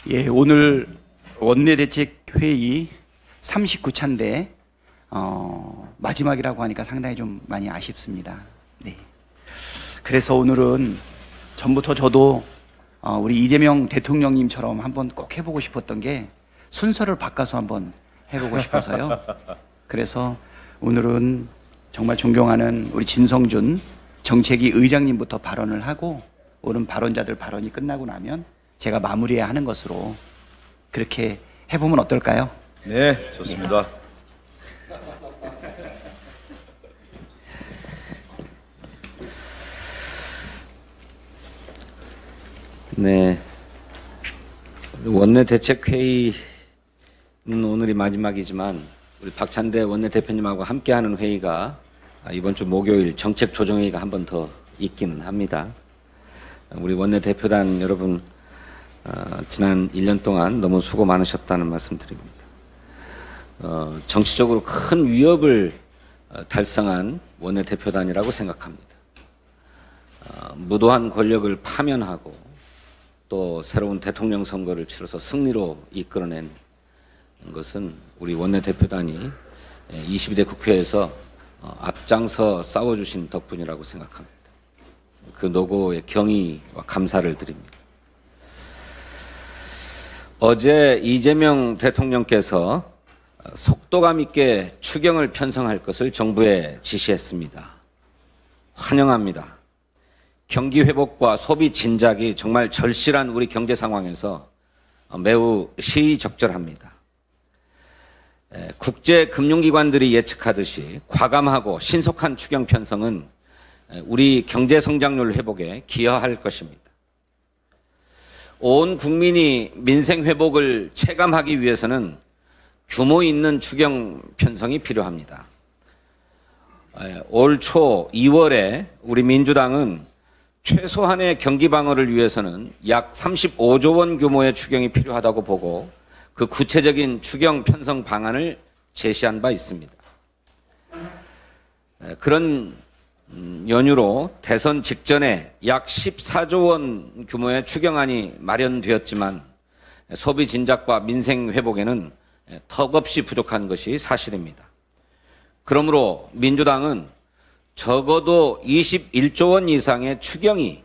예, 오늘 원내대책회의 39차인데 마지막이라고 하니까 상당히 좀 많이 아쉽습니다. 네. 그래서 오늘은 전부터 저도 우리 이재명 대통령님처럼 한번 꼭 해보고 싶었던 게 순서를 바꿔서 한번 해보고 싶어서요. 그래서 오늘은 정말 존경하는 우리 진성준 정책위 의장님부터 발언을 하고 오른 발언자들 발언이 끝나고 나면 제가 마무리해야 하는 것으로 그렇게 해보면 어떨까요? 네, 좋습니다. 네, 원내대책회의는 오늘이 마지막이지만 우리 박찬대 원내대표님하고 함께하는 회의가 이번 주 목요일 정책조정회의가 한 번 더 있기는 합니다. 우리 원내대표단 여러분 지난 1년 동안 너무 수고 많으셨다는 말씀 드립니다. 정치적으로 큰 위협을 달성한 원내대표단이라고 생각합니다. 무도한 권력을 파면하고 또 새로운 대통령 선거를 치러서 승리로 이끌어낸 것은 우리 원내대표단이 22대 국회에서 앞장서 싸워주신 덕분이라고 생각합니다. 그 노고에 경의와 감사를 드립니다. 어제 이재명 대통령께서 속도감 있게 추경을 편성할 것을 정부에 지시했습니다. 환영합니다. 경기 회복과 소비 진작이 정말 절실한 우리 경제 상황에서 매우 시의적절합니다. 국제 금융기관들이 예측하듯이 과감하고 신속한 추경 편성은 우리 경제 성장률 회복에 기여할 것입니다. 온 국민이 민생 회복을 체감하기 위해서는 규모 있는 추경 편성이 필요합니다. 올 초 2월에 우리 민주당은 최소한의 경기 방어를 위해서는 약 35조 원 규모의 추경이 필요하다고 보고 그 구체적인 추경 편성 방안을 제시한 바 있습니다. 그런 연유로 대선 직전에 약 14조 원 규모의 추경안이 마련되었지만 소비 진작과 민생 회복에는 턱없이 부족한 것이 사실입니다. 그러므로 민주당은 적어도 21조 원 이상의 추경이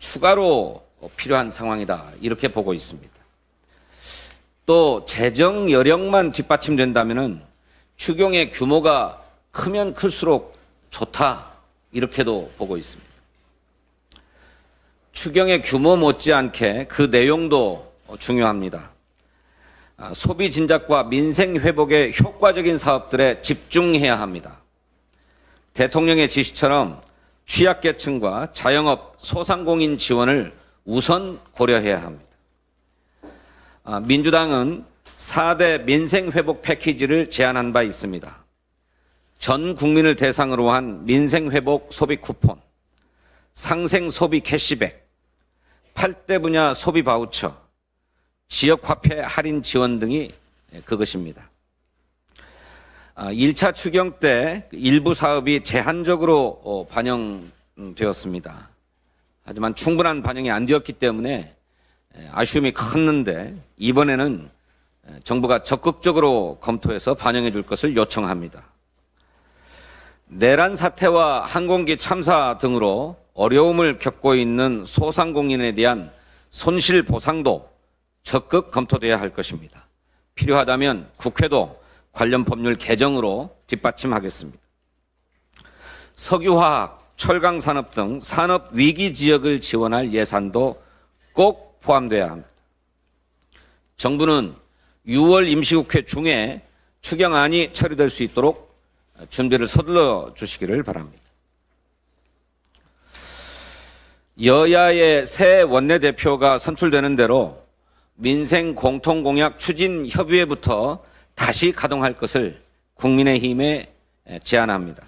추가로 필요한 상황이다 이렇게 보고 있습니다. 또 재정 여력만 뒷받침된다면 추경의 규모가 크면 클수록 좋다 이렇게도 보고 있습니다. 추경의 규모 못지않게 그 내용도 중요합니다. 소비 진작과 민생 회복의 효과적인 사업들에 집중해야 합니다. 대통령의 지시처럼 취약계층과 자영업, 소상공인 지원을 우선 고려해야 합니다. 민주당은 4대 민생 회복 패키지를 제안한 바 있습니다. 전 국민을 대상으로 한 민생 회복 소비 쿠폰, 상생 소비 캐시백, 8대 분야 소비 바우처, 지역 화폐 할인 지원 등이 그것입니다. 1차 추경 때 일부 사업이 제한적으로 반영되었습니다. 하지만 충분한 반영이 안 되었기 때문에 아쉬움이 컸는데 이번에는 정부가 적극적으로 검토해서 반영해 줄 것을 요청합니다. 내란 사태와 항공기 참사 등으로 어려움을 겪고 있는 소상공인에 대한 손실 보상도 적극 검토돼야 할 것입니다. 필요하다면 국회도 관련 법률 개정으로 뒷받침하겠습니다. 석유화학, 철강산업 등 산업 위기 지역을 지원할 예산도 꼭 포함돼야 합니다. 정부는 6월 임시국회 중에 추경안이 처리될 수 있도록 준비를 서둘러 주시기를 바랍니다. 여야의 새 원내대표가 선출되는 대로 민생 공통공약 추진 협의회부터 다시 가동할 것을 국민의힘에 제안합니다.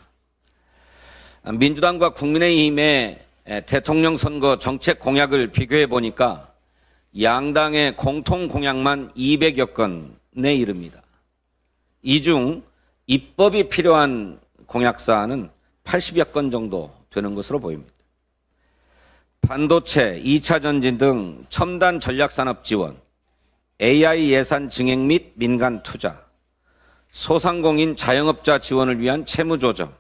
민주당과 국민의힘의 대통령 선거 정책 공약을 비교해 보니까 양당의 공통 공약만 200여 건에 이릅니다. 이 중 입법이 필요한 공약 사안은 80여 건 정도 되는 것으로 보입니다. 반도체, 2차 전진 등 첨단 전략산업 지원, AI 예산 증액 및 민간 투자, 소상공인 자영업자 지원을 위한 채무 조정,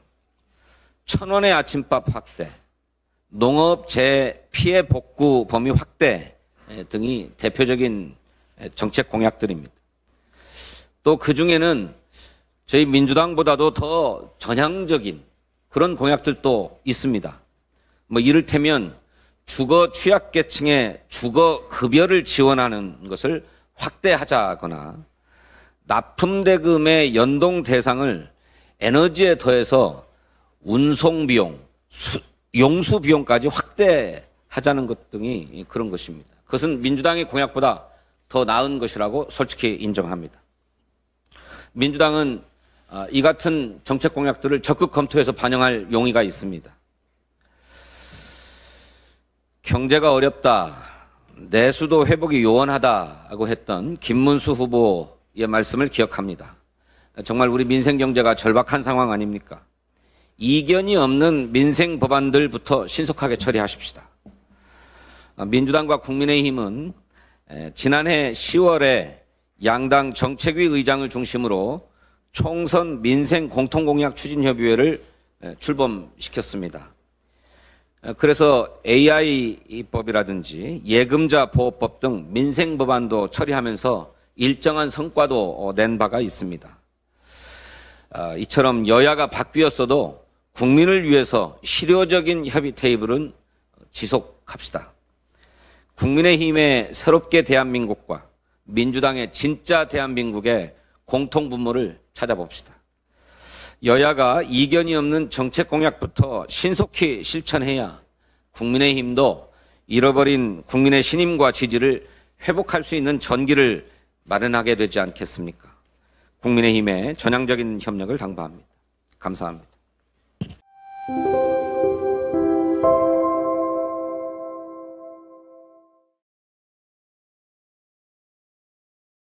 1,000원의 아침밥 확대, 농업 재해 피해 복구 범위 확대 등이 대표적인 정책 공약들입니다. 또 그중에는 저희 민주당보다도 더 전향적인 그런 공약들도 있습니다. 뭐 이를테면 주거 취약계층의 주거 급여를 지원하는 것을 확대하자거나 납품대금의 연동 대상을 에너지에 더해서 운송비용, 용수비용까지 확대하자는 것 등이 그런 것입니다. 그것은 민주당의 공약보다 더 나은 것이라고 솔직히 인정합니다. 민주당은 이 같은 정책 공약들을 적극 검토해서 반영할 용의가 있습니다. 경제가 어렵다, 내수도 회복이 요원하다고 했던 김문수 후보의 말씀을 기억합니다. 정말 우리 민생 경제가 절박한 상황 아닙니까? 이견이 없는 민생 법안들부터 신속하게 처리하십시다. 민주당과 국민의힘은 지난해 10월에 양당 정책위 의장을 중심으로 총선 민생 공통공약 추진협의회를 출범시켰습니다. 그래서 AI법이라든지 예금자 보호법 등 민생 법안도 처리하면서 일정한 성과도 낸 바가 있습니다. 이처럼 여야가 바뀌었어도 국민을 위해서 실효적인 협의 테이블은 지속합시다. 국민의힘의 새롭게 대한민국과 민주당의 진짜 대한민국의 공통분모를 찾아봅시다. 여야가 이견이 없는 정책 공약부터 신속히 실천해야 국민의힘도 잃어버린 국민의 신임과 지지를 회복할 수 있는 전기를 마련하게 되지 않겠습니까? 국민의힘의 전향적인 협력을 당부합니다. 감사합니다.